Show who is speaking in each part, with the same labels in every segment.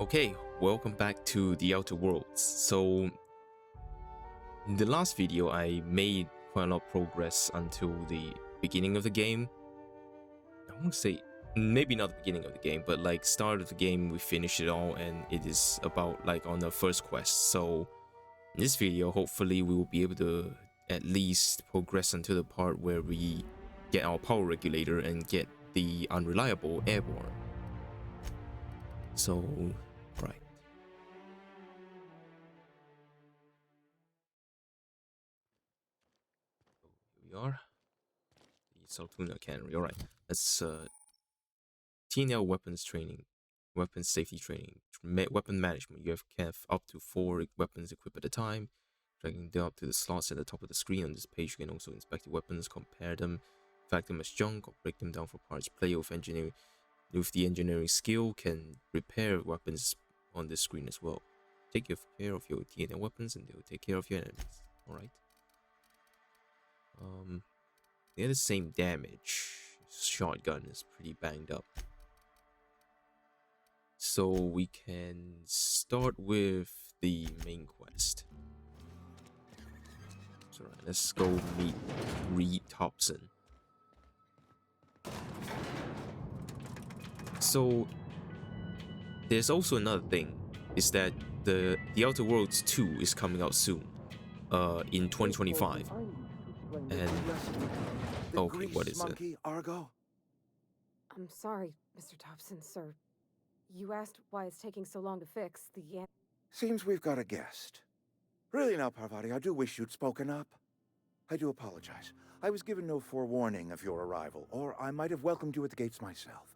Speaker 1: Okay, welcome back to the Outer Worlds. So, in the last video, I made quite a lot of progress until the beginning of the game. I won't say, maybe not the beginning of the game, but like start of the game, we finished it all, and it is about like on the first quest. So, in this video, hopefully we will be able to at least progress until the part where we get our power regulator and get the unreliable airborne. So, right. Here we are. The Saltuna Cannery. Alright. That's TNL weapons training. Weapons safety training. Weapon management. You can have up to 4 weapons equipped at a time. Dragging them up to the slots at the top of the screen. On this page, you can also inspect the weapons, compare them, flag them as junk, or break them down for parts. Player with the engineering skill can repair weapons on this screen as well. Take care of your TNL weapons and they will take care of your enemies. Alright. They have the same damage. Shotgun is pretty banged up. So we can start with the main quest. So right, let's go meet Reed Thompson. So there's also another thing, is that the Outer Worlds 2 is coming out soon, in 2025. And okay, what is it?
Speaker 2: Argo?
Speaker 3: I'm sorry, Mr. Thompson, sir. You asked why it's taking so long to fix the
Speaker 2: Seems we've got a guest. Really now, Parvati, I do wish you'd spoken up. I do apologize. I was given no forewarning of your arrival, or I might have welcomed you at the gates myself.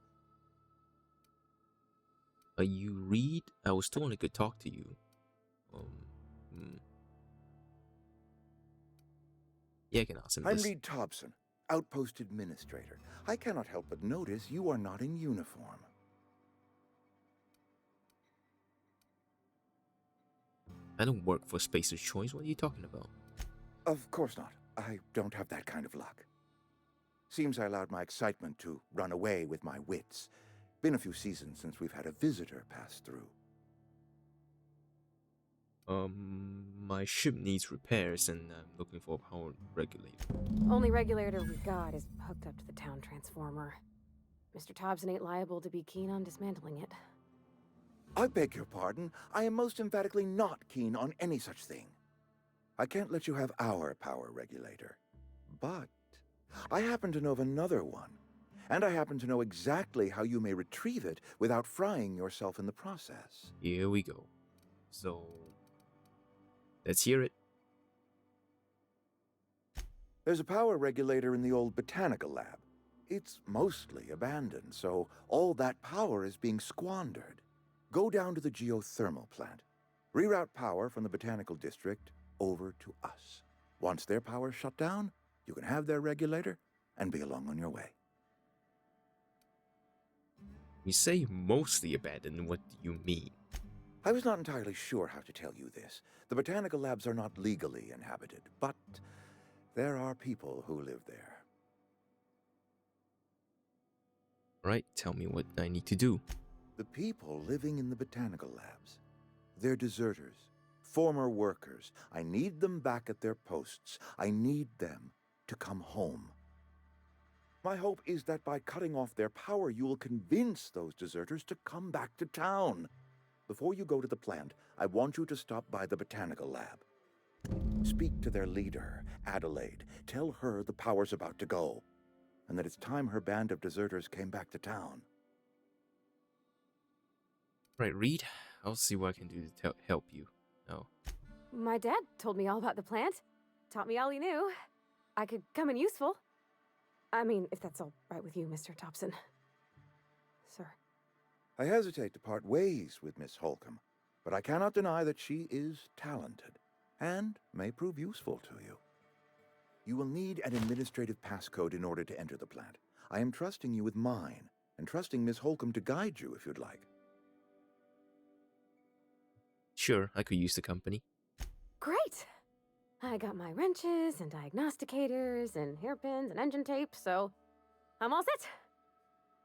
Speaker 1: You Reed? I was told I could talk to you. Yeah, I can ask him
Speaker 2: I'm
Speaker 1: this.
Speaker 2: Reed Thompson, Outpost Administrator. I cannot help but notice you are not in uniform.
Speaker 1: I don't work for Spacer's Choice. What are you talking about?
Speaker 2: Of course not. I don't have that kind of luck. Seems I allowed my excitement to run away with my wits. Been a few seasons since we've had a visitor pass through.
Speaker 1: My ship needs repairs and I'm looking for a power regulator.
Speaker 3: only regulator we got is hooked up to the town transformer. Mr. Thompson ain't liable to be keen on dismantling it.
Speaker 2: I beg your pardon. I am most emphatically not keen on any such thing. I can't let you have our power regulator. But I happen to know of another one. And I happen to know exactly how you may retrieve it without frying yourself in the process.
Speaker 1: Here we go. So, let's hear it.
Speaker 2: There's a power regulator in the old botanical lab. It's mostly abandoned, so all that power is being squandered. Go down to the geothermal plant. Reroute power from the botanical district over to us. Once their power's shut down, you can have their regulator and be along on your way.
Speaker 1: You say mostly abandoned, what do you mean?
Speaker 2: I was not entirely sure how to tell you this. The botanical labs are not legally inhabited, but there are people who live there.
Speaker 1: Right, tell me what I need to do.
Speaker 2: The people living in the botanical labs. They're deserters, former workers. I need them back at their posts. I need them to come home. My hope is that by cutting off their power, you will convince those deserters to come back to town. Before you go to the plant, I want you to stop by the botanical lab. Speak to their leader, Adelaide. Tell her the power's about to go, and that it's time her band of deserters came back to town.
Speaker 1: Right, Reed, I'll see what I can do to help you. Oh.
Speaker 3: My dad told me all about the plant. Taught me all he knew. I could come in useful. I mean, if that's all right with you, Mr. Thompson. Sir.
Speaker 2: I hesitate to part ways with Miss Holcomb, but I cannot deny that she is talented and may prove useful to you. You will need an administrative passcode in order to enter the plant. I am trusting you with mine, and trusting Miss Holcomb to guide you if you'd like.
Speaker 1: Sure, I could use the company.
Speaker 3: Great! I got my wrenches and diagnosticators and hairpins and engine tape, so I'm all set.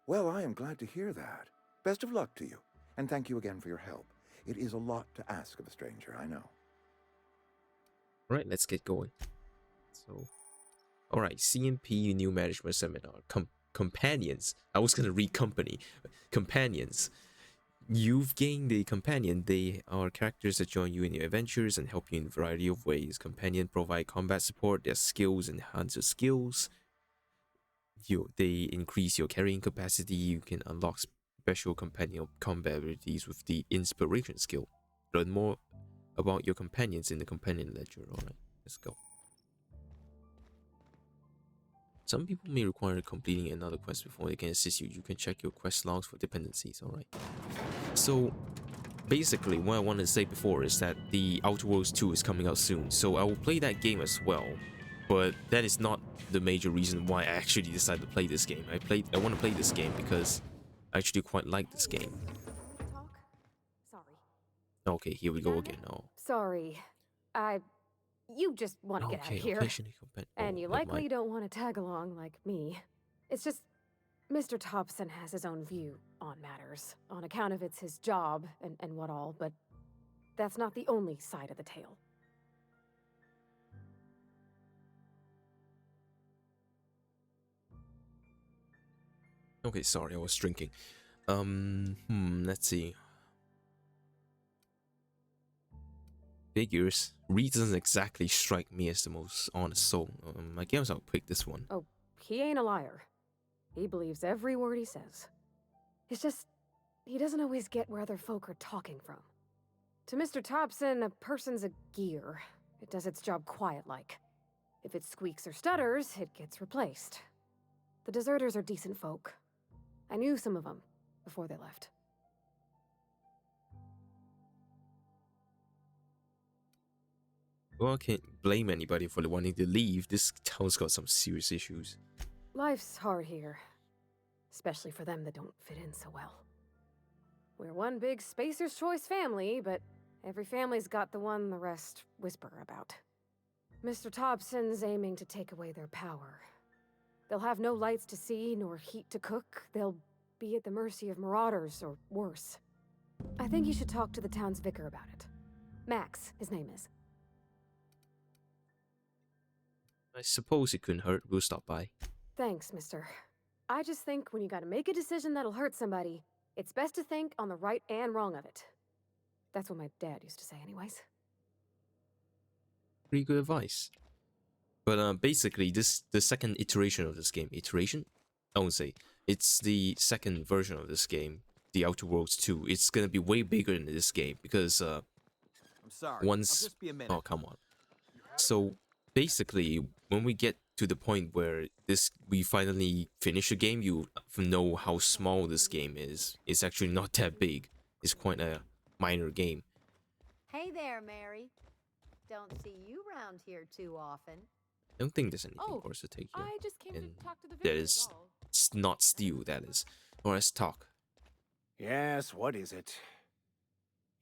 Speaker 2: Well, I am glad to hear that. Best of luck to you. And thank you again for your help. It is a lot to ask of a stranger, I know.
Speaker 1: Alright, let's get going. So, alright, CMP New Management Seminar. Companions. I was gonna read company. Companions. You've gained a companion. They are characters that join you in your adventures and help you in a variety of ways. Companion provide combat support. Their skills enhance your skills. They increase your carrying capacity. You can unlock special companion combat abilities with the inspiration skill. Learn more about your companions in the companion ledger. Alright, let's go. Some people may require completing another quest before they can assist you. You can check your quest logs for dependencies. Alright. So basically what I wanted to say before is that the Outer Worlds 2 is coming out soon. So I will play that game as well. But that is not the major reason why I actually decided to play this game. I want to play this game because I actually quite like this game.
Speaker 3: Talk? Sorry.
Speaker 1: Okay, here we go again. Oh.
Speaker 3: Sorry. You just want to get out of here. And you likely don't want to tag along like me. It's just, Mr. Thompson has his own view on matters, on account of it's his job and what all, but that's not the only side of the tale.
Speaker 1: Okay, sorry, I was drinking. Let's see. Figures. Reed doesn't exactly strike me as the most honest soul. I guess I'll pick this one.
Speaker 3: Oh, he ain't a liar. He believes every word he says. It's just, he doesn't always get where other folk are talking from. To Mr. Thompson, a person's a gear. It does its job quiet-like. If it squeaks or stutters, it gets replaced. The deserters are decent folk. I knew some of them before they left.
Speaker 1: Well, I can't blame anybody for wanting to leave. This town's got some serious issues.
Speaker 3: Life's hard here. Especially for them that don't fit in so well. We're one big Spacer's Choice family, but every family's got the one the rest whisper about. Mr. Thompson's aiming to take away their power. They'll have no lights to see, nor heat to cook. They'll be at the mercy of marauders, or worse. I think you should talk to the town's vicar about it. Max, his name is.
Speaker 1: I suppose it couldn't hurt. We'll stop by.
Speaker 3: Thanks, mister. I just think when you gotta make a decision that'll hurt somebody, it's best to think on the right and wrong of it. That's what my dad used to say anyways.
Speaker 1: Pretty good advice. But basically, the second iteration of this game, I won't say. It's the second version of this game, the Outer Worlds 2. It's gonna be way bigger than this game because
Speaker 4: I'm sorry.
Speaker 1: once...
Speaker 4: I'll just be a minute.
Speaker 1: Oh, come on. So basically, when we get to the point where we finally finish the game, you know how small this game is. It's actually not that big. It's quite a minor game.
Speaker 5: Hey there, Mary. Don't see you round here too often.
Speaker 1: I don't think there's anything for us to take here.
Speaker 6: I just came
Speaker 1: And
Speaker 6: to talk to the
Speaker 1: that
Speaker 6: vicar,
Speaker 1: is
Speaker 6: all.
Speaker 1: not steal, that is. Or let's talk.
Speaker 7: Yes, what is it?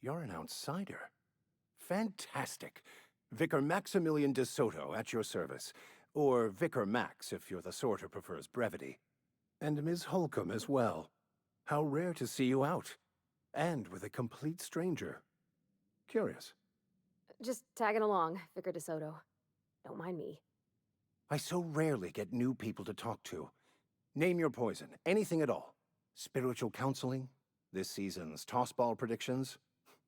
Speaker 7: You're an outsider. Fantastic. Vicar Maximilian de Soto at your service. Or Vicar Max, if you're the sort who prefers brevity. And Ms. Holcomb as well. How rare to see you out. And with a complete stranger. Curious.
Speaker 3: Just tagging along, Vicar DeSoto. Don't mind me.
Speaker 7: I so rarely get new people to talk to. Name your poison, anything at all. Spiritual counseling, this season's tossball predictions,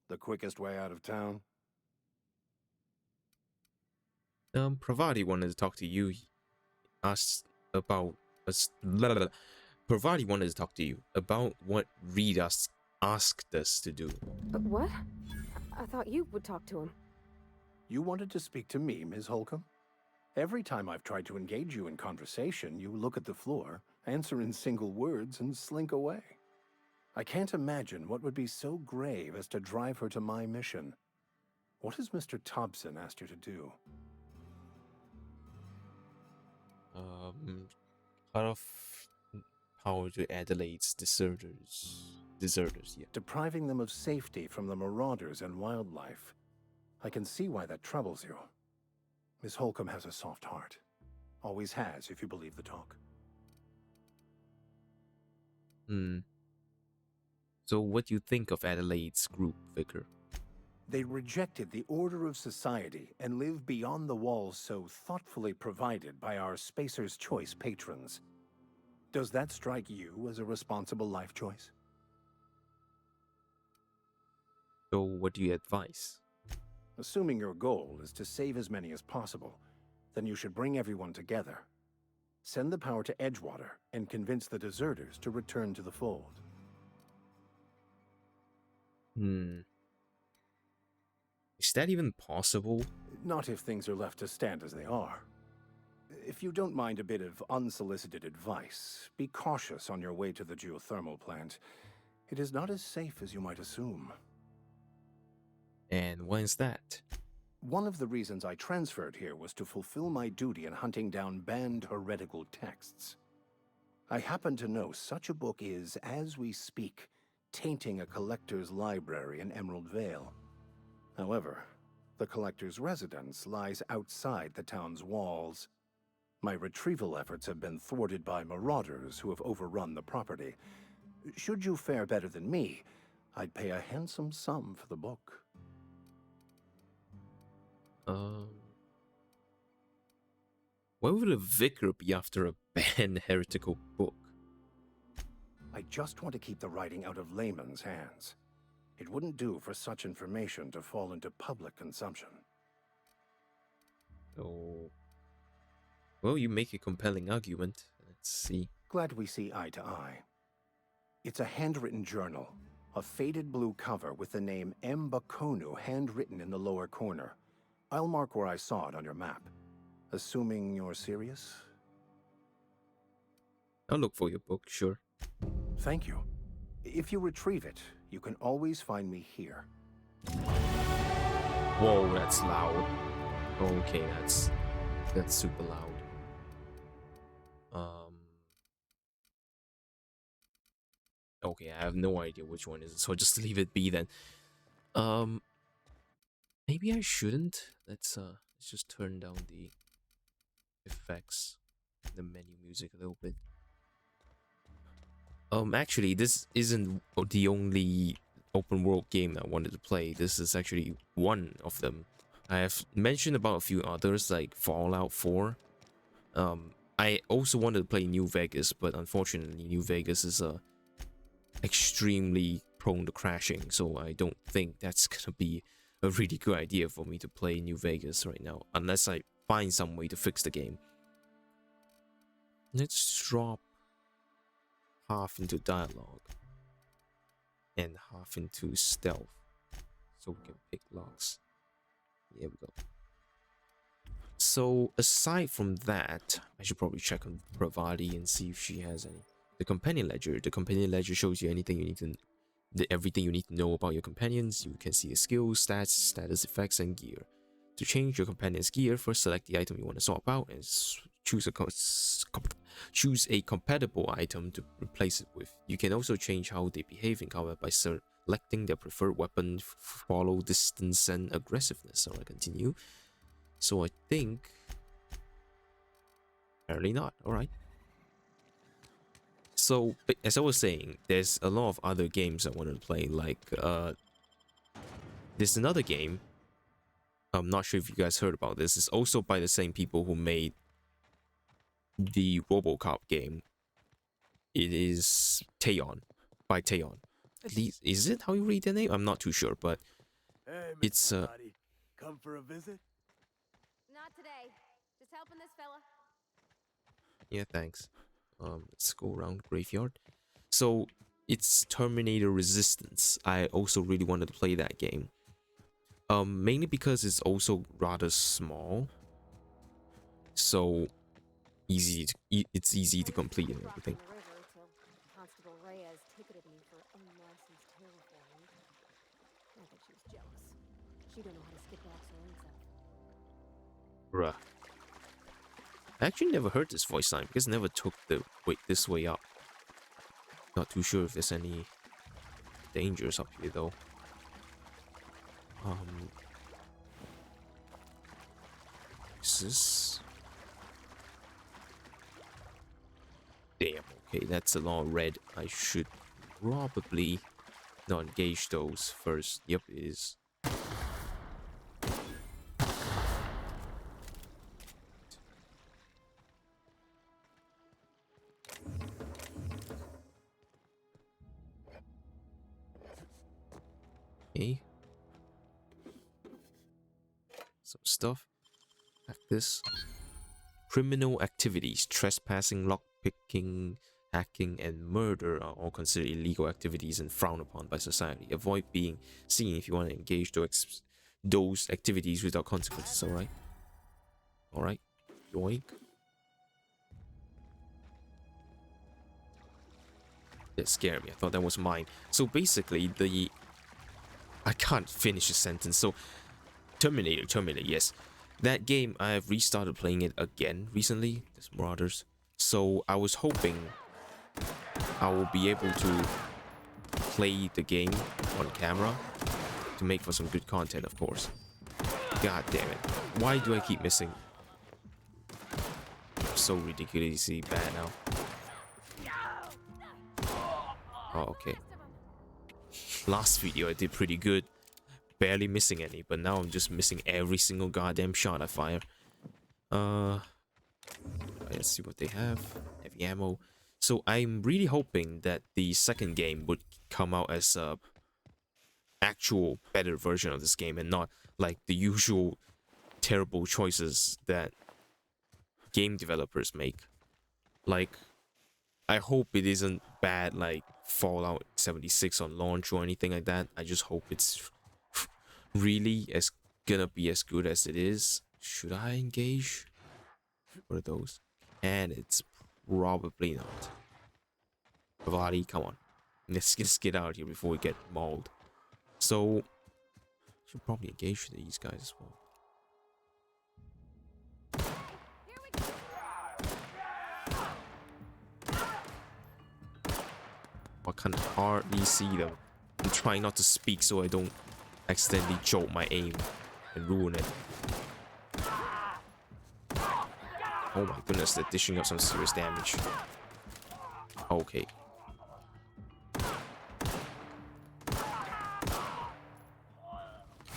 Speaker 7: the quickest way out of town.
Speaker 1: Pravati wanted to talk to you. He asked about Pravati wanted to talk to you about what Reed asked us to do.
Speaker 3: What? I thought you would talk to him.
Speaker 7: You wanted to speak to me, Ms. Holcomb? Every time I've tried to engage you in conversation, you look at the floor, answer in single words, and slink away. I can't imagine what would be so grave as to drive her to my mission. What has Mr. Thompson asked you to do?
Speaker 1: Cut off power to Adelaide's deserters. Yeah.
Speaker 7: Depriving them of safety from the marauders and wildlife. I can see why that troubles you. Miss Holcomb has a soft heart. Always has, if you believe the talk.
Speaker 1: So what do you think of Adelaide's group, Vicar?
Speaker 7: They rejected the order of society and live beyond the walls so thoughtfully provided by our Spacer's Choice patrons. Does that strike you as a responsible life choice?
Speaker 1: So what do you advise?
Speaker 7: Assuming your goal is to save as many as possible, then you should bring everyone together. Send the power to Edgewater and convince the deserters to return to the fold.
Speaker 1: Is that even possible?
Speaker 7: Not if things are left to stand as they are. If you don't mind a bit of unsolicited advice, be cautious on your way to the geothermal plant. It is not as safe as you might assume.
Speaker 1: And why is that?
Speaker 7: One of the reasons I transferred here was to fulfill my duty in hunting down banned heretical texts. I happen to know such a book is, as we speak, tainting a collector's library in Emerald Vale. However, the collector's residence lies outside the town's walls. My retrieval efforts have been thwarted by marauders who have overrun the property. Should you fare better than me, I'd pay a handsome sum for the book.
Speaker 1: Why would a vicar be after a banned heretical book?
Speaker 7: I just want to keep the writing out of laymen's hands. It wouldn't do for such information to fall into public consumption.
Speaker 1: Oh. Well, you make a compelling argument. Let's see.
Speaker 7: Glad we see eye to eye. It's a handwritten journal, a faded blue cover with the name M. Bakonu handwritten in the lower corner. I'll mark where I saw it on your map. Assuming you're serious?
Speaker 1: I'll look for your book, sure.
Speaker 7: Thank you. If you retrieve it, you can always find me here.
Speaker 1: Whoa, that's loud. Okay, that's super loud. Okay, I have no idea which one is it, so just leave it be then. Maybe I shouldn't. Let's just turn down the effects, the menu music a little bit. Actually, this isn't the only open world game I wanted to play. This is actually one of them. I have mentioned about a few others like Fallout 4. I also wanted to play New Vegas, but unfortunately New Vegas is extremely prone to crashing, so I don't think that's gonna be a really good idea for me to play New Vegas right now, unless I find some way to fix the game. Let's drop half into dialogue and half into stealth so we can pick locks. There we go. So aside from that, I should probably check on Pravati and see if she has any. The companion ledger shows you anything you need to, everything you need to know about your companions. You can see the skills, stats, status effects, and gear. To change your companion's gear, first select the item you want to swap out and choose a compatible item to replace it with. You can also change how they behave in combat by selecting their preferred weapon, follow, distance, and aggressiveness. Alright, continue. So I think... apparently not. Alright. So, as I was saying, there's a lot of other games I wanted to play, like, there's another game, I'm not sure if you guys heard about this, it's also by the same people who made the RoboCop game. It is Taeon, by Taeon. At least, is it how you read the name? I'm not too sure, but
Speaker 4: Hey,
Speaker 1: it's,
Speaker 4: come for a visit?
Speaker 5: Not today. Just helping this fella.
Speaker 1: yeah, thanks. Let's go around Graveyard. So, it's Terminator Resistance. I also really wanted to play that game. Mainly because it's also rather small. So, it's easy to complete and everything.
Speaker 3: Constable Reyes ticketed me for unlicensed terraforming. I think she was jealous. She don't know how to skip rocks her own self.
Speaker 1: Bruh. I actually never heard this voice line because I never took the this way up. Not too sure if there's any dangers up here though. Is this? Damn, okay, that's a lot of red. I should probably not engage those first. Yep, it is. Okay. Some stuff like this. Criminal activities, trespassing, lockpicking, hacking, and murder are all considered illegal activities and frowned upon by society. Avoid being seen if you want to engage those activities without consequences, alright? Alright. Yoink. That scared me. I thought that was mine. So basically, I can't finish a sentence. So, Terminator, yes. That game, I have restarted playing it again recently. There's Marauders. So, I was hoping I will be able to play the game on camera to make for some good content, of course. God damn it. Why do I keep missing? I'm so ridiculously bad now. Oh, okay. Last video I did pretty good. Barely missing any, but now I'm just missing every single goddamn shot I fire. Let's see what they have. Heavy ammo. So I'm really hoping that the second game would come out as a actual better version of this game and not like the usual terrible choices that game developers make. Like, I hope it isn't bad like Fallout 76 on launch or anything like that. I just hope it's really gonna be as good as it is. Should I engage? What are those? And it's probably not. Bavati, come on. Let's just get out of here before we get mauled. So, should probably engage these guys as well. I can hardly see them. I'm trying not to speak so I don't accidentally jolt my aim and ruin it. Oh my goodness, they're dishing up some serious damage. Okay.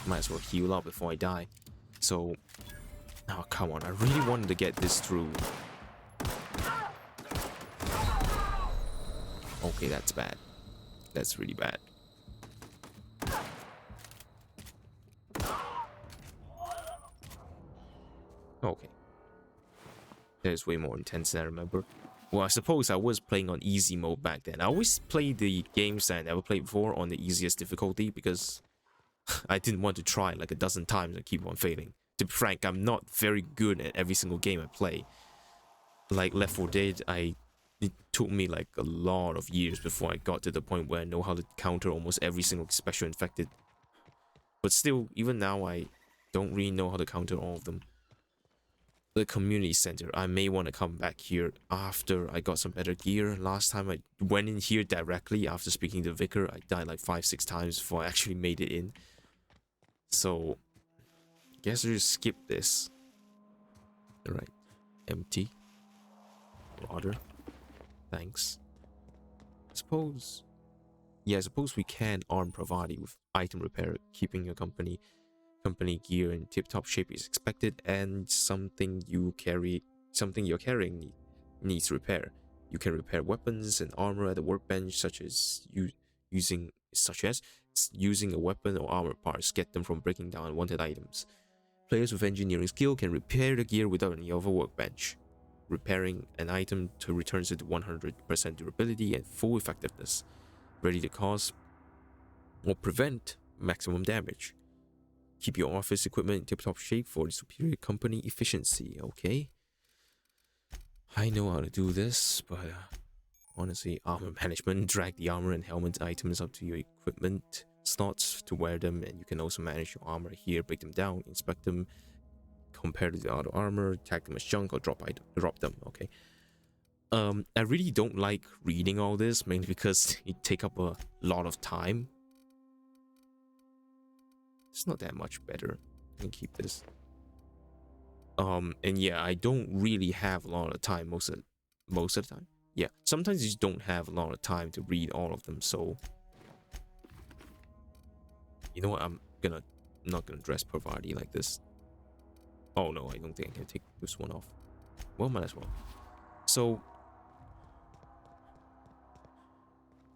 Speaker 1: Might as well heal up before I die. So, oh come on, I really wanted to get this through. Okay, that's bad. That's really bad. Okay. That is way more intense than I remember. Well, I suppose I was playing on easy mode back then. I always play the games that I never played before on the easiest difficulty because I didn't want to try like a dozen times and keep on failing. To be frank, I'm not very good at every single game I play. Like Left 4 Dead, it took me like a lot of years before I got to the point where I know how to counter almost every single special infected. But still, even now, I don't really know how to counter all of them. The community center, I may want to come back here after I got some better gear. Last time I went in here directly after speaking to Vicar, I died like 5-6 times before I actually made it in. So, guess I'll just skip this. Alright, empty. Water. Thanks. Suppose we can arm Pravati with item repair, keeping your company gear in tip-top shape is expected, and something you're carrying needs repair. You can repair weapons and armor at the workbench, such as using a weapon or armor parts, get them from breaking down unwanted items. Players with engineering skill can repair the gear without any other workbench. Repairing an item to returns it to 100% durability and full effectiveness, ready to cause or prevent maximum damage. Keep your office equipment in tip-top shape for the superior company efficiency. Okay, I know how to do this, but honestly, armor management. Drag the armor and helmet items up to your equipment slots to wear them, and you can also manage your armor here. Break them down, inspect them, compare to the other armor, tag them as junk, or drop them. Okay. I really don't like reading all this, mainly because it take up a lot of time. It's not that much better. I can keep this. And yeah, I don't really have a lot of time most of the time. Yeah, sometimes you just don't have a lot of time to read all of them, so You know what? I'm not gonna dress pervarty like this. Oh no, I don't think I can take this one off. Well, might as well. So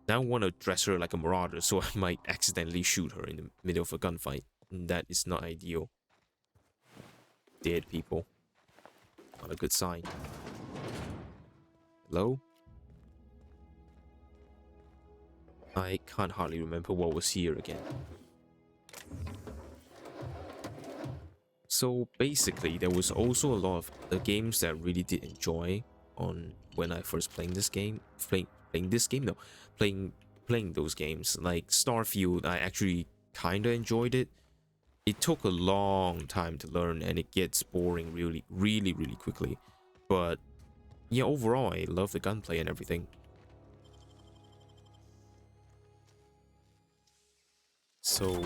Speaker 1: now I want to dress her like a marauder, so I might accidentally shoot her in the middle of a gunfight. And that is not ideal. Dead people. Not a good sign. Hello? I can't hardly remember what was here again. So basically, there was also a lot of the games that I really did enjoy on when I first playing this game. Playing those games. Like Starfield, I actually kinda enjoyed it. It took a long time to learn and it gets boring really quickly. But yeah, overall, I love the gunplay and everything. So,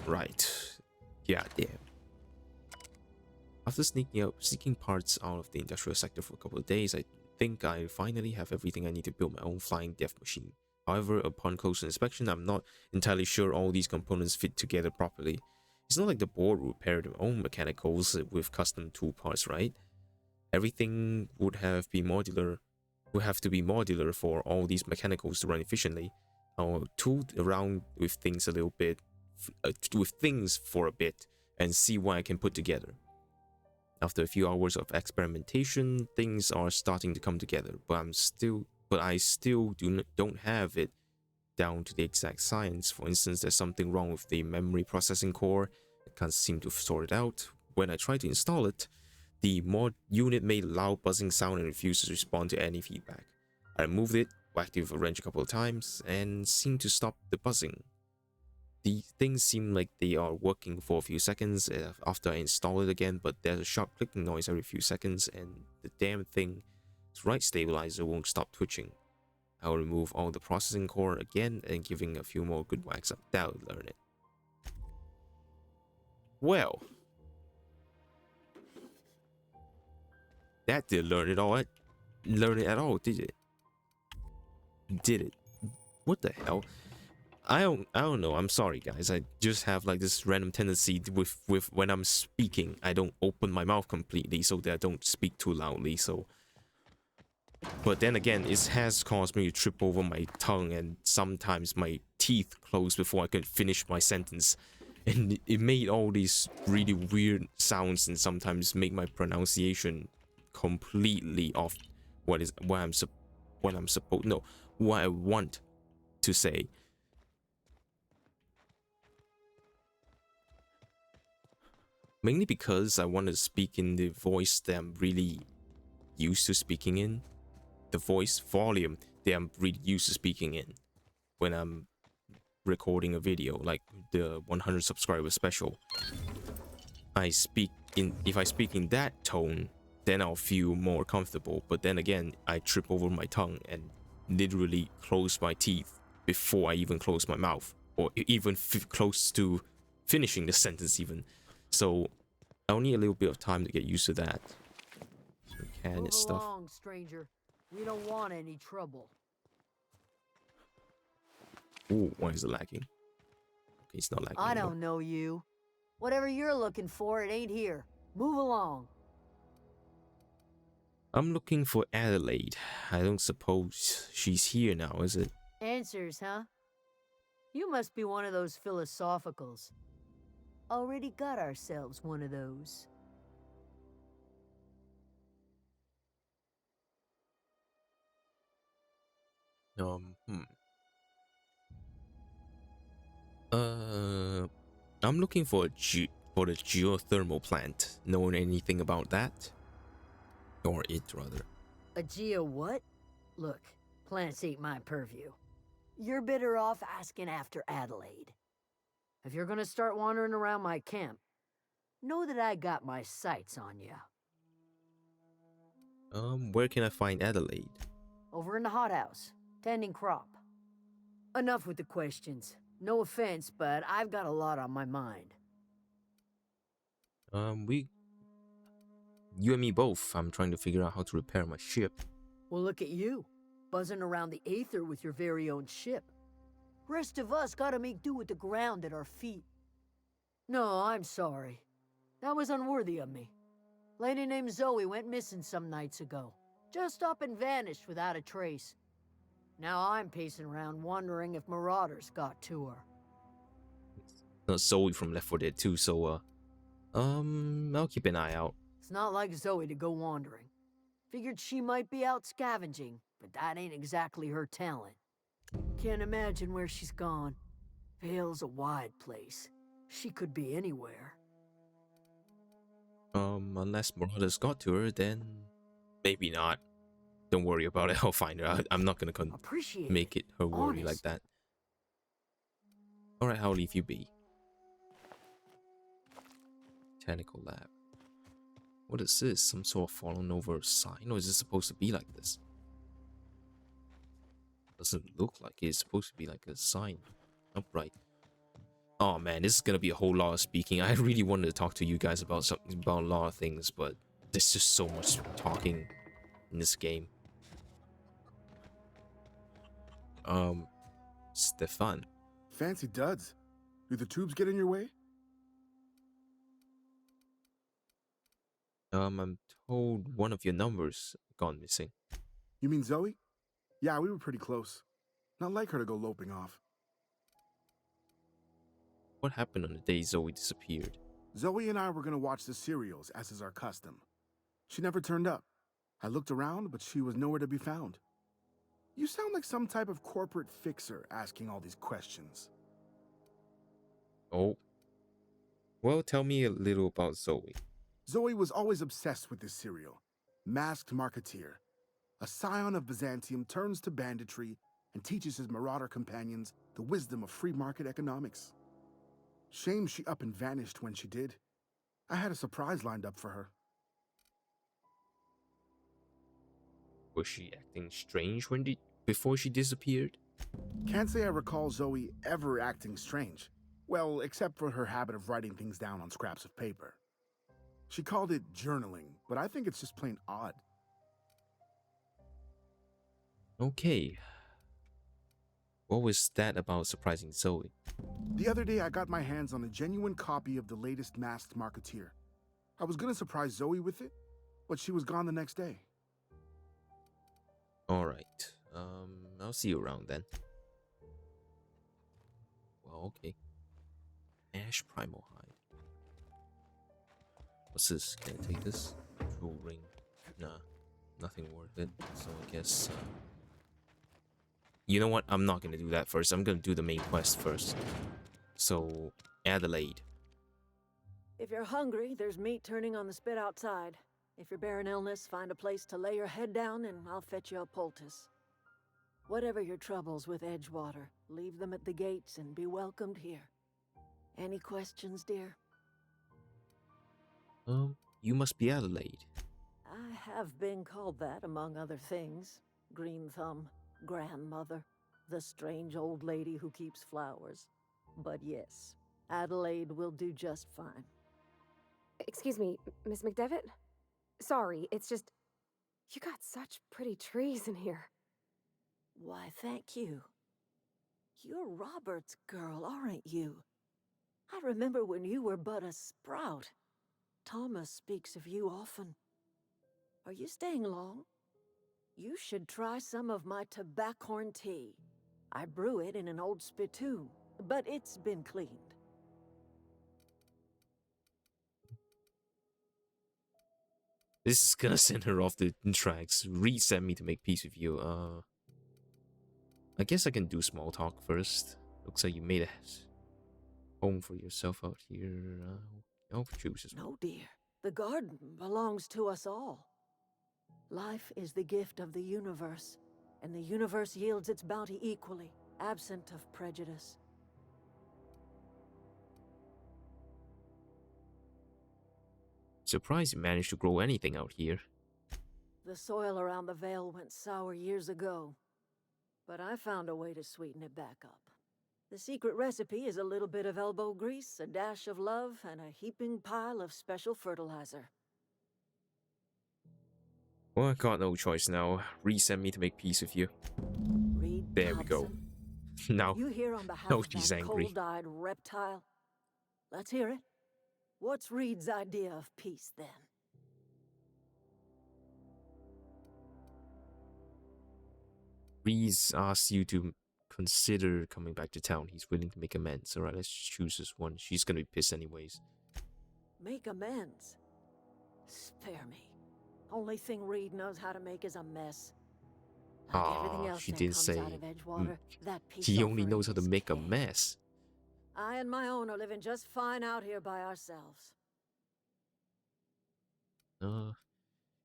Speaker 1: right. Yeah, damn. After sneaking parts out of the industrial sector for a couple of days, I think I finally have everything I need to build my own flying death machine. However, upon closer inspection, I'm not entirely sure all these components fit together properly. It's not like the board would repair their own mechanicals with custom tool parts, right? Everything would have to be modular for all these mechanicals to run efficiently. I'll tool around with things for a bit and see what I can put together. After a few hours of experimentation, things are starting to come together, but I still don't have it down to the exact science. For instance, there's something wrong with the memory processing core. I can't seem to sort it out. When I try to install it, the mod unit made a loud buzzing sound and refuses to respond to any feedback. I removed it, whacked it with a wrench a couple of times, and seemed to stop the buzzing. The things seem like they are working for a few seconds after I install it again, but there's a sharp clicking noise every few seconds, and the damn thing's right stabilizer won't stop twitching. I'll remove all the processing core again and giving a few more good whacks up. That'll learn it. Well, that didn't learn it at all, did it? Did it? What the hell? I don't know. I'm sorry, guys. I just have like this random tendency with when I'm speaking, I don't open my mouth completely so that I don't speak too loudly. So, but then again, it has caused me to trip over my tongue, and sometimes my teeth close before I can finish my sentence, and it made all these really weird sounds, and sometimes make my pronunciation completely off. What I want to say. Mainly because I want to speak in the voice that I'm really used to speaking in. The voice volume that I'm really used to speaking in when I'm recording a video, like the 100 subscriber special. If I speak in that tone, then I'll feel more comfortable. But then again, I trip over my tongue and literally close my teeth before I even close my mouth, or even close to finishing the sentence even. So I'll need a little bit of time to get used to that. Some can
Speaker 6: Move
Speaker 1: stuff.
Speaker 6: along, stranger. We don't want any trouble.
Speaker 1: Ooh, why is it lagging? Okay, it's not lagging
Speaker 6: I
Speaker 1: anymore.
Speaker 6: don't know you. Whatever you're looking for, it ain't here. Move along.
Speaker 1: I'm looking for Adelaide. I don't suppose she's here now, is it?
Speaker 6: Answers, huh? You must be one of those philosophicals. Already got ourselves one of those.
Speaker 1: Hmm. I'm looking for the geothermal plant. Knowing anything about that? Or it, rather.
Speaker 6: A geo what? Look, plants ain't my purview. You're better off asking after Adelaide. If you're gonna start wandering around my camp, know that I got my sights on you.
Speaker 1: Where can I find Adelaide?
Speaker 6: Over in the hothouse, tending crop. Enough with the questions. No offense, but I've got a lot on my mind.
Speaker 1: You and me both. I'm trying to figure out how to repair my ship.
Speaker 6: Well, look at you, buzzing around the aether with your very own ship. Rest of us gotta make do with the ground at our feet. No, I'm sorry. That was unworthy of me. Lady named Zoe went missing some nights ago. Just up and vanished without a trace. Now I'm pacing around wondering if marauders got to her.
Speaker 1: Zoe from Left 4 Dead 2, so I'll keep an eye out.
Speaker 6: It's not like Zoe to go wandering. Figured she might be out scavenging, but that ain't exactly her talent. Can't imagine where she's gone. Vale's a wide place. She could be anywhere.
Speaker 1: Unless marauders got to her, then maybe not. Don't worry about it. I'll find her. I'm not gonna make it her worry like that. All right, I'll leave you be. Botanical lab. What is this? Some sort of fallen over sign, or is it supposed to be like this? Doesn't look like it. It's supposed to be like a sign upright. Oh man, this is gonna be a whole lot of speaking. I really wanted to talk to you guys about a lot of things, but there's just so much talking in this game. Stefan.
Speaker 8: Fancy duds. Do the tubes get in your way?
Speaker 1: I'm told one of your numbers gone missing.
Speaker 8: You mean Zoe? Yeah, we were pretty close. Not like her to go loping off.
Speaker 1: What happened on the day Zoe disappeared?
Speaker 8: Zoe and I were gonna watch the serials, as is our custom. She never turned up. I looked around, but she was nowhere to be found. You sound like some type of corporate fixer asking all these questions.
Speaker 1: Oh. Well, tell me a little about Zoe.
Speaker 8: Zoe was always obsessed with this serial. Masked Marketeer. A scion of Byzantium turns to banditry and teaches his marauder companions the wisdom of free market economics. Shame she up and vanished when she did. I had a surprise lined up for her.
Speaker 1: Was she acting strange before she disappeared?
Speaker 8: Can't say I recall Zoe ever acting strange. Well, except for her habit of writing things down on scraps of paper. She called it journaling, but I think it's just plain odd.
Speaker 1: Okay. What was that about surprising Zoe?
Speaker 8: The other day, I got my hands on a genuine copy of the latest Masked Marketeer. I was gonna surprise Zoe with it, but she was gone the next day.
Speaker 1: Alright. I'll see you around then. Well, okay. Ash Primal Hide. What's this? Can I take this? Control ring. Nah. Nothing worth it. So I guess... you know what? I'm not gonna do that first. I'm gonna do the main quest first. So, Adelaide.
Speaker 9: If you're hungry, there's meat turning on the spit outside. If you're bearing illness, find a place to lay your head down and I'll fetch you a poultice. Whatever your troubles with Edgewater, leave them at the gates and be welcomed here. Any questions, dear?
Speaker 1: You must be Adelaide.
Speaker 9: I have been called that, among other things. Green Thumb, grandmother, the strange old lady who keeps flowers. But yes, Adelaide will do just fine.
Speaker 3: Excuse me, Miss McDevitt? Sorry, it's just... you got such pretty trees in here.
Speaker 9: Why, thank you. You're Robert's girl, aren't you? I remember when you were but a sprout. Thomas speaks of you often. Are you staying long? You should try some of my tobaccorn tea. I brew it in an old spittoon, but it's been cleaned.
Speaker 1: This is gonna send her off the tracks. Reset me to make peace with you. I guess I can do small talk first. Looks like you made a home for yourself out here. I'll choose this one.
Speaker 9: No, dear. The garden belongs to us all. Life is the gift of the universe, and the universe yields its bounty equally, absent of prejudice.
Speaker 1: Surprised you managed to grow anything out here.
Speaker 9: The soil around the Vale went sour years ago, but I found a way to sweeten it back up. The secret recipe is a little bit of elbow grease, a dash of love, and a heaping pile of special fertilizer.
Speaker 1: Well, I got no choice now. Reset me to make peace with you.
Speaker 9: Reed
Speaker 1: There we go.
Speaker 9: Thompson.
Speaker 1: Now,
Speaker 9: You here on behalf
Speaker 1: now
Speaker 9: of
Speaker 1: she's
Speaker 9: that
Speaker 1: angry.
Speaker 9: cold-eyed reptile? Let's hear it. What's Reed's idea of peace, then?
Speaker 1: Reese asks you to consider coming back to town. He's willing to make amends. Alright, let's choose this one. She's gonna be pissed anyways.
Speaker 9: Make amends? Spare me. Only thing Reed knows how to make is a mess. Like everything else
Speaker 1: She
Speaker 9: that
Speaker 1: didn't
Speaker 9: comes
Speaker 1: say
Speaker 9: out of Edgewater, that peace
Speaker 1: he only knows how
Speaker 9: offering
Speaker 1: to
Speaker 9: is
Speaker 1: make a
Speaker 9: cake.
Speaker 1: mess.
Speaker 9: I and my own are living just fine out here by ourselves.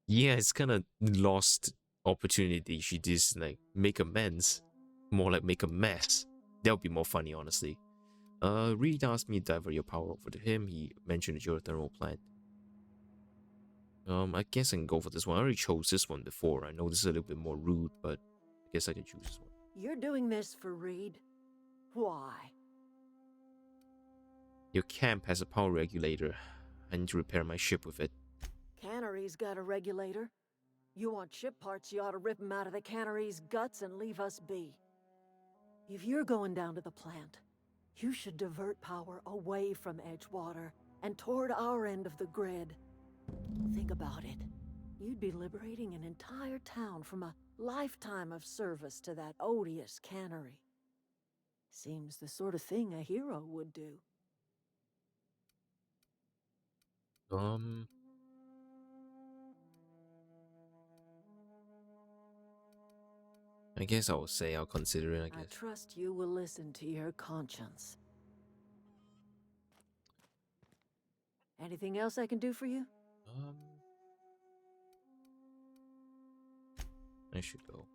Speaker 1: Yeah, it's kind of lost opportunity. She just like make amends, more like make a mess. That would be more funny, honestly. Reed asked me to divert your power over to him. He mentioned the geothermal plant. I guess I can go for this one. I already chose this one before. I know this is a little bit more rude, but I guess I can choose this one.
Speaker 9: You're doing this for Reed? Why?
Speaker 1: Your camp has a power regulator. I need to repair my ship with it.
Speaker 9: Cannery's got a regulator. You want ship parts, you ought to rip 'em out of the cannery's guts and leave us be. If you're going down to the plant, you should divert power away from Edgewater and toward our end of the grid. Think about it. You'd be liberating an entire town from a lifetime of service to that odious cannery. Seems the sort of thing a hero would do.
Speaker 1: I guess I will say I'll consider it, I
Speaker 9: I
Speaker 1: guess.
Speaker 9: trust you will listen to your conscience. Anything else I can do for you?
Speaker 1: I should go.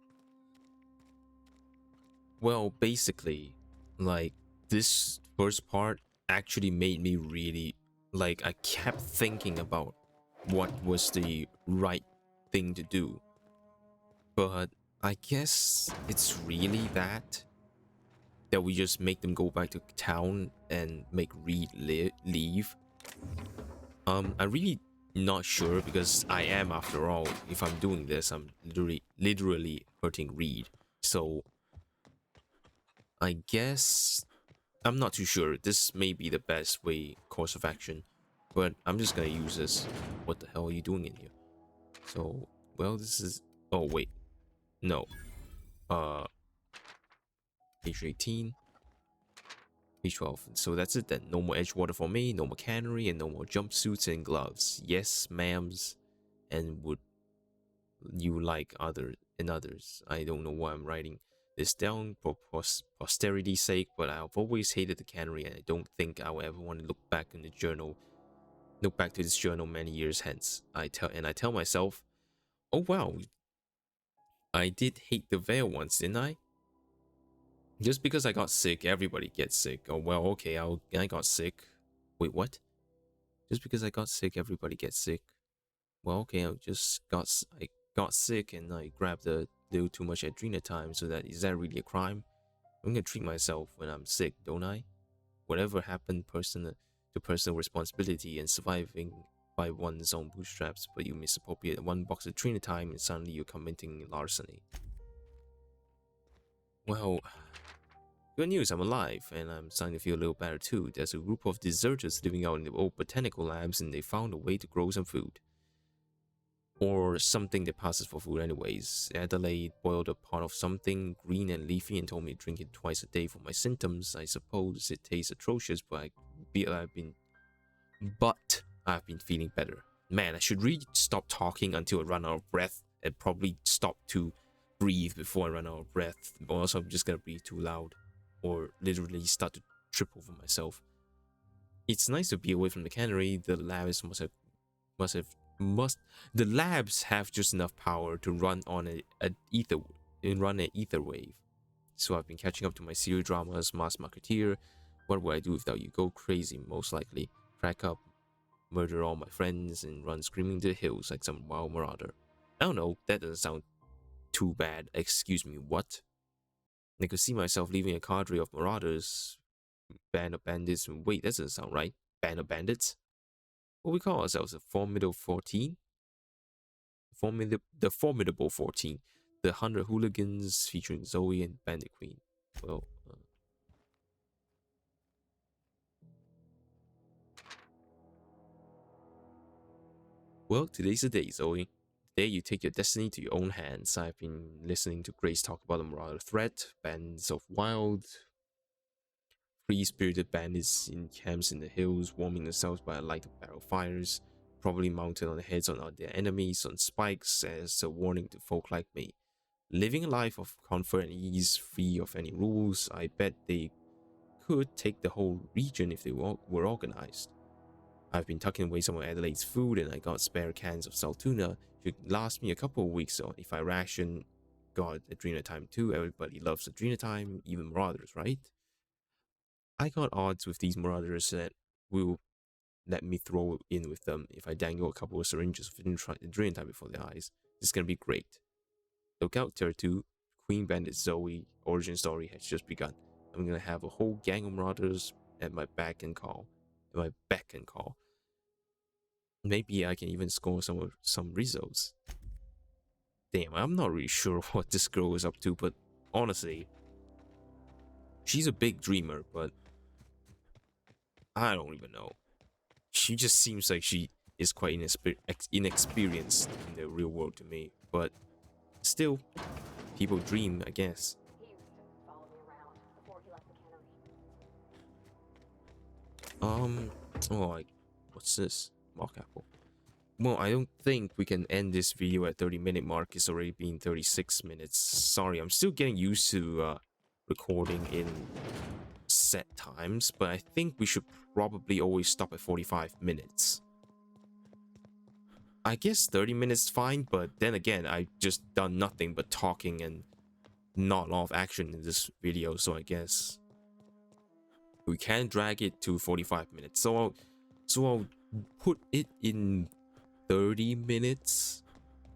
Speaker 1: Well, basically, like, this first part actually made me really, like, I kept thinking about what was the right thing to do. But I guess it's really that we just make them go back to town and make Reed leave. I'm really not sure, because I am, after all, if I'm doing this, I'm literally hurting Reed. So I guess I'm not too sure. This may be the best course of action, but I'm just gonna use this. What the hell are you doing in here? So, well, this is. Oh wait, no. Page 18, page 12. So that's it then. No more Edgewater for me. No more cannery, and no more jumpsuits and gloves. Yes, ma'ams, and would you like others? I don't know why I'm writing this down for posterity's sake, but I've always hated the cannery, and I don't think I'll ever want to look back to this journal many years hence. I tell myself, oh wow, I did hate the veil once, didn't I? Just because I got sick, everybody gets sick. Oh well, okay, I got sick. Wait, what? Just because I got sick, everybody gets sick. Well, okay, I got sick and I grabbed a little too much adrenatime. So is that really a crime? I'm gonna treat myself when I'm sick, don't I? Whatever happened, to personal responsibility and surviving by one's own bootstraps, but you misappropriate one box of adrenatime and suddenly you're committing larceny. Well, good news, I'm alive, and I'm starting to feel a little better too. There's a group of deserters living out in the old botanical labs, and they found a way to grow some food. Or something that passes for food anyways. Adelaide boiled a pot of something green and leafy and told me to drink it twice a day for my symptoms. I suppose it tastes atrocious, but I've been feeling better. Man, I should really stop talking until I run out of breath, and probably stop to breathe before I run out of breath. Or else I'm just gonna breathe too loud, or literally start to trip over myself. It's nice to be away from the cannery. The labs the labs have just enough power to run on an ether wave. So I've been catching up to my serial dramas, Mass Marketeer. What would I do without you? Go crazy, most likely. Crack up, murder all my friends, and run screaming to the hills like some wild marauder. I don't know, that doesn't sound too bad. Excuse me, what? I could see myself leaving a cadre of marauders, band of bandits. Wait, that doesn't sound right. Band of bandits? What we call ourselves, a formidable 14? The formidable 14. The 100 hooligans featuring Zoe and Bandit Queen. Well, Well, today's the day, Zoe. Today you take your destiny to your own hands. I've been listening to Grace talk about the Marauder threat, bands of wild, free-spirited bandits in camps in the hills, warming themselves by a light of barrel fires, probably mounted on the heads of their enemies on spikes as a warning to folk like me. Living a life of comfort and ease, free of any rules, I bet they could take the whole region if they were organized. I've been tucking away some of Adelaide's food and I got spare cans of salt tuna. Should last me a couple of weeks so if I ration. God, Adrena time too. Everybody loves Adrena time, even Marauders, right? I got odds with these Marauders that will let me throw in with them if I dangle a couple of syringes of Adrena time before their eyes. This is gonna be great. Look out, Tier 2. Queen Bandit Zoe origin story has just begun. I'm gonna have a whole gang of Marauders at my beck and call. Maybe I can even score some results. Damn, I'm not really sure what this girl is up to, but honestly, she's a big dreamer, but I don't even know. She just seems like she is quite inexperienced in the real world to me, but still, people dream, I guess.
Speaker 3: He used to follow me around before he left the cannery.
Speaker 1: What's this? Mock apple. Well, I don't think we can end this video at 30-minute mark. It's already been 36 minutes. Sorry, I'm still getting used to recording in set times, but I think we should probably always stop at 45 minutes. I guess 30 minutes is fine, but then again, I just done nothing but talking and not a lot of action in this video, so I guess we can drag it to 45 minutes. So I'll put it in 30 minutes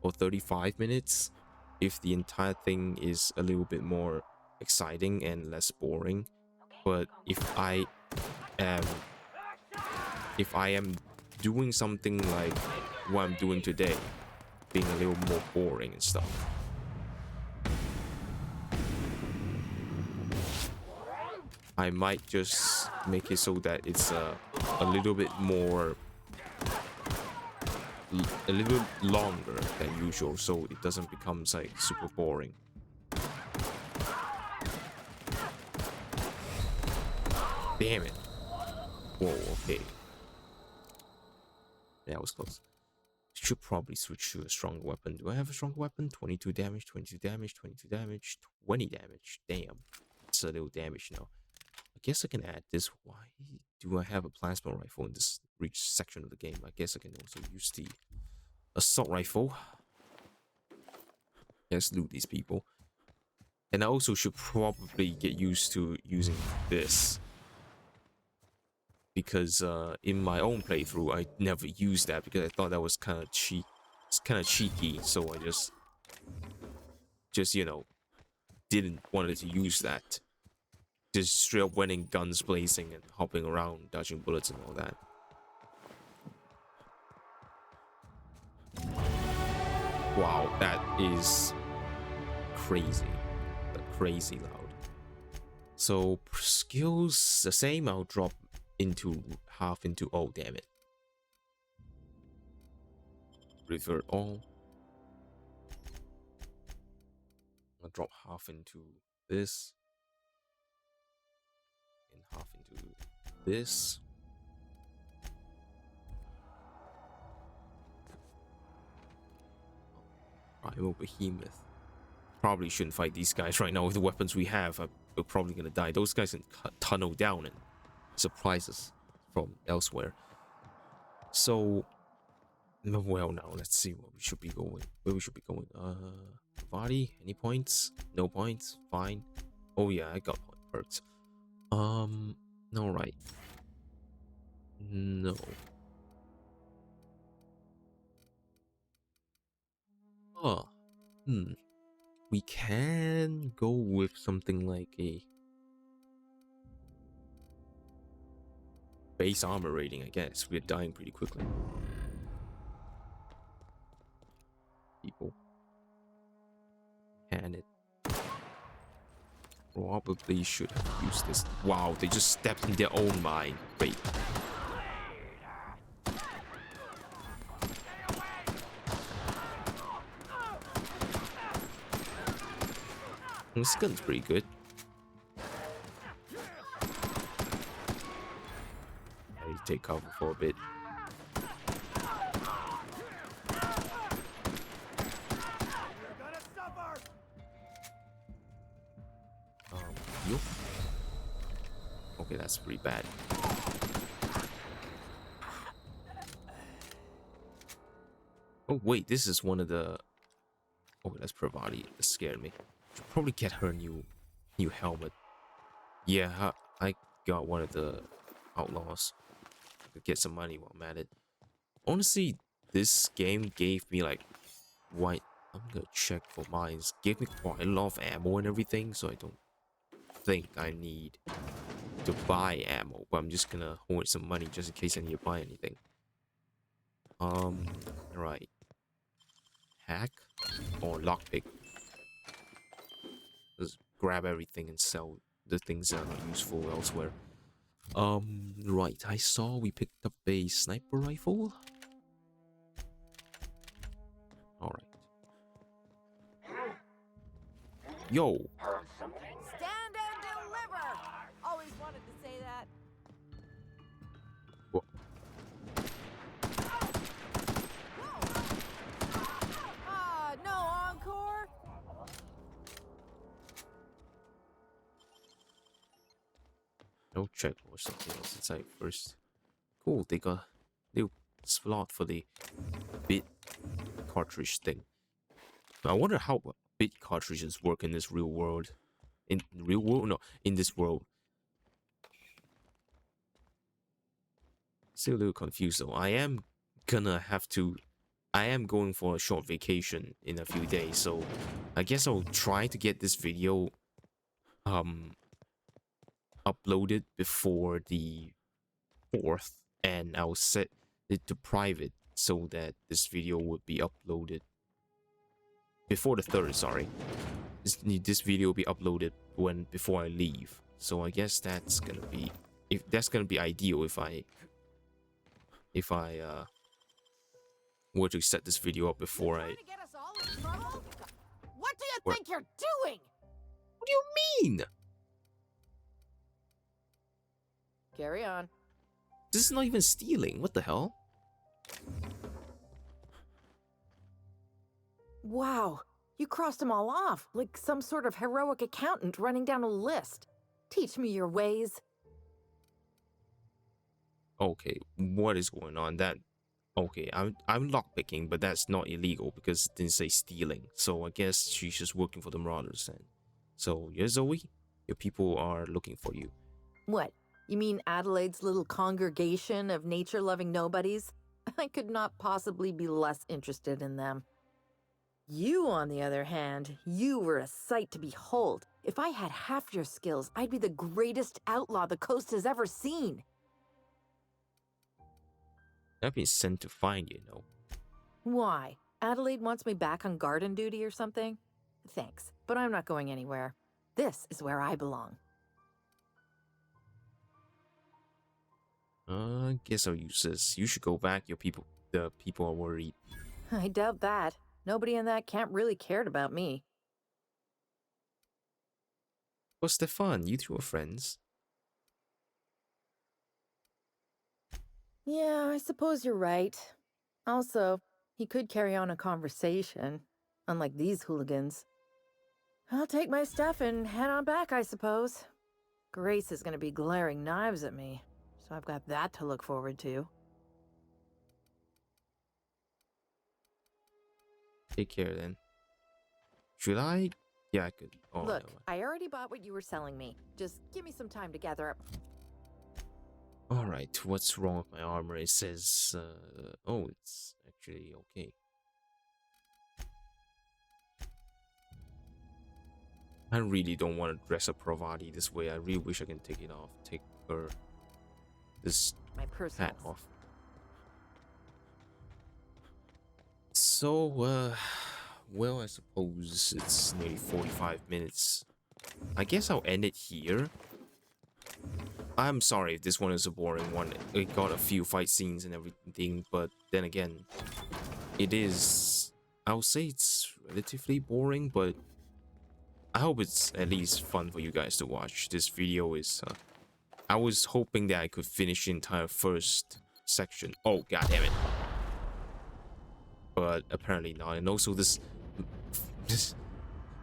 Speaker 1: or 35 minutes if the entire thing is a little bit more exciting and less boring. But if I am doing something like what I'm doing today, being a little more boring and stuff, I might just make it so that it's a little bit more, a little longer than usual, so it doesn't become like super boring. Damn it. Whoa, okay. That was close. Should probably switch to a stronger weapon. Do I have a stronger weapon? 22 damage, 22 damage, 22 damage, 20 damage. Damn. It's a little damage now. I guess I can add this. Why do I have a plasma rifle in this reach section of the game? I guess I can also use the assault rifle. Let's loot these people. And I also should probably get used to using this, because in my own playthrough I never used that because I thought that was kind of cheeky, so I just you know, didn't wanted to use that. Just straight up went in guns blazing and hopping around, dodging bullets and all that. Wow, that is crazy. Crazy loud. So skills the same. I'll drop into half into, oh damn it, revert all. I'll drop half into this and half into this. Primal Behemoth. Probably shouldn't fight these guys right now with the weapons we have. We're probably gonna die. Those guys can tunnel down and surprise us from elsewhere. So, well, now let's see what we should be going. Where we should be going. Body, any points? No points. Fine. Oh yeah, I got point perks. No, right. No. Oh. We can go with something like a base armor rating, I guess. We're dying pretty quickly. People. And it probably should have used this. Wow, they just stepped in their own mine. Wait. This gun's pretty good. I need to take cover for a bit. Yup. Okay, that's pretty bad. Oh wait, this is one of the. Oh, that's Pravati. That scared me. Should probably get her a new helmet. Yeah, I got one of the outlaws. Could get some money while I'm at it. Honestly, this game gave me like white. I'm gonna check for mines. Gave me quite a lot of ammo and everything, so I don't think I need to buy ammo. But I'm just gonna hoard some money just in case I need to buy anything. Right. Hack or lockpick. Just grab everything and sell the things that are not useful elsewhere. Right. I saw we picked up a sniper rifle. All right. Yo.
Speaker 9: Stand and deliver! Always wanted to say that.
Speaker 1: What?
Speaker 9: No encore?
Speaker 1: No check or something else inside first. Cool. They got new slot for the bit cartridge thing. I wonder how bit cartridges work in this real world. In real world? No, in this world. Still a little confused though. I am going for a short vacation in a few days, so I guess I'll try to get this video uploaded before the 4th, and I'll set it to private so that this video would be uploaded before the 3rd, sorry. This video will be uploaded before I leave. So I guess that's gonna be ideal if I were to set this video up before I.
Speaker 9: Trying to get us all in trouble? What do you
Speaker 1: Where-
Speaker 9: think you're doing?
Speaker 1: What do you mean?
Speaker 9: Carry on.
Speaker 1: This is not even stealing. What the hell?
Speaker 9: Wow, you crossed them all off, like some sort of heroic accountant running down a list. Teach me your ways.
Speaker 1: Okay, what is going on? Okay, I'm lockpicking, but that's not illegal because it didn't say stealing. So I guess she's just working for the Marauders then. So yeah, Zoe, your people are looking for you.
Speaker 9: What? You mean Adelaide's little congregation of nature-loving nobodies? I could not possibly be less interested in them. You, on the other hand, you were a sight to behold. If I had half your skills, I'd be the greatest outlaw the coast has ever seen.
Speaker 1: I've been sent to find you, know.
Speaker 9: Why? Adelaide wants me back on garden duty or something? Thanks, but I'm not going anywhere. This is where I belong.
Speaker 1: I guess I'll use this. You should go back. The people are worried.
Speaker 9: I doubt that. Nobody in that camp really cared about me.
Speaker 1: But Stefan, you two are friends.
Speaker 9: Yeah, I suppose you're right. Also, he could carry on a conversation, unlike these hooligans. I'll take my stuff and head on back, I suppose. Grace is gonna be glaring knives at me, so I've got that to look forward to.
Speaker 1: Take care then. Should I? Yeah, I could. Oh,
Speaker 9: Look,
Speaker 1: never mind.
Speaker 9: I already bought what you were selling me. Just give me some time to gather up.
Speaker 1: Alright, what's wrong with my armor? It says, oh, it's actually okay. I really don't want to dress up Pravati this way. I really wish I can take it off. Take this
Speaker 9: My personal.
Speaker 1: hat off. So, well, I suppose it's nearly 45 minutes. I guess I'll end it here. I'm sorry if this one is a boring one. It got a few fight scenes and everything, but then again, it is... I'll say it's relatively boring, but I hope it's at least fun for you guys to watch. This video is I was hoping that I could finish the entire first section. Oh god damn it. But apparently not. And also this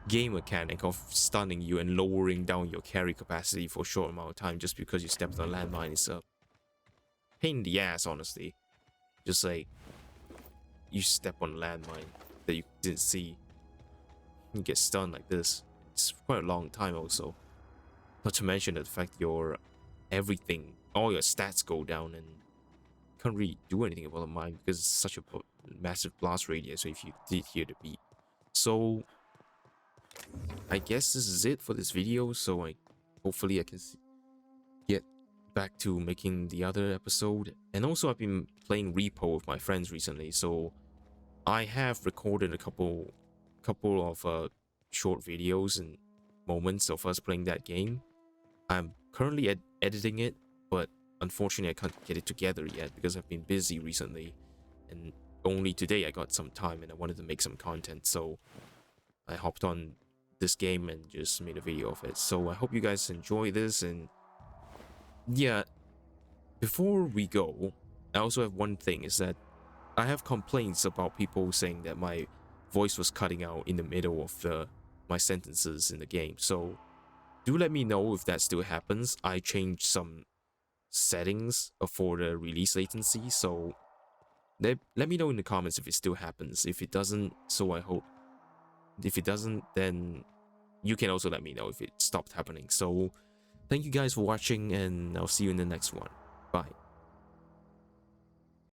Speaker 1: game mechanic of stunning you and lowering down your carry capacity for a short amount of time just because you stepped on a landmine is a pain in the ass, honestly. Just like you step on a landmine that you didn't see, you get stunned like this. It's quite a long time also. Not to mention the fact your everything, all your stats go down and can't really do anything about the mine because it's such a massive blast radius if you did hear the beat. So I guess this is it for this video. So hopefully I can get back to making the other episode. And also I've been playing Repo with my friends recently, so I have recorded a couple of short videos and moments of us playing that game. I'm currently editing it, but unfortunately I can't get it together yet because I've been busy recently, and only today I got some time and I wanted to make some content, so I hopped on this game and just made a video of it. So I hope you guys enjoy this. And yeah, before we go, I also have one thing, is that I have complaints about people saying that my voice was cutting out in the middle of my sentences in the game. So do let me know if that still happens. I changed some settings for the release latency, so let me know in the comments if it still happens. If it doesn't, so I hope. If it doesn't, then you can also let me know if it stopped happening. So thank you guys for watching, and I'll see you in the next one. Bye.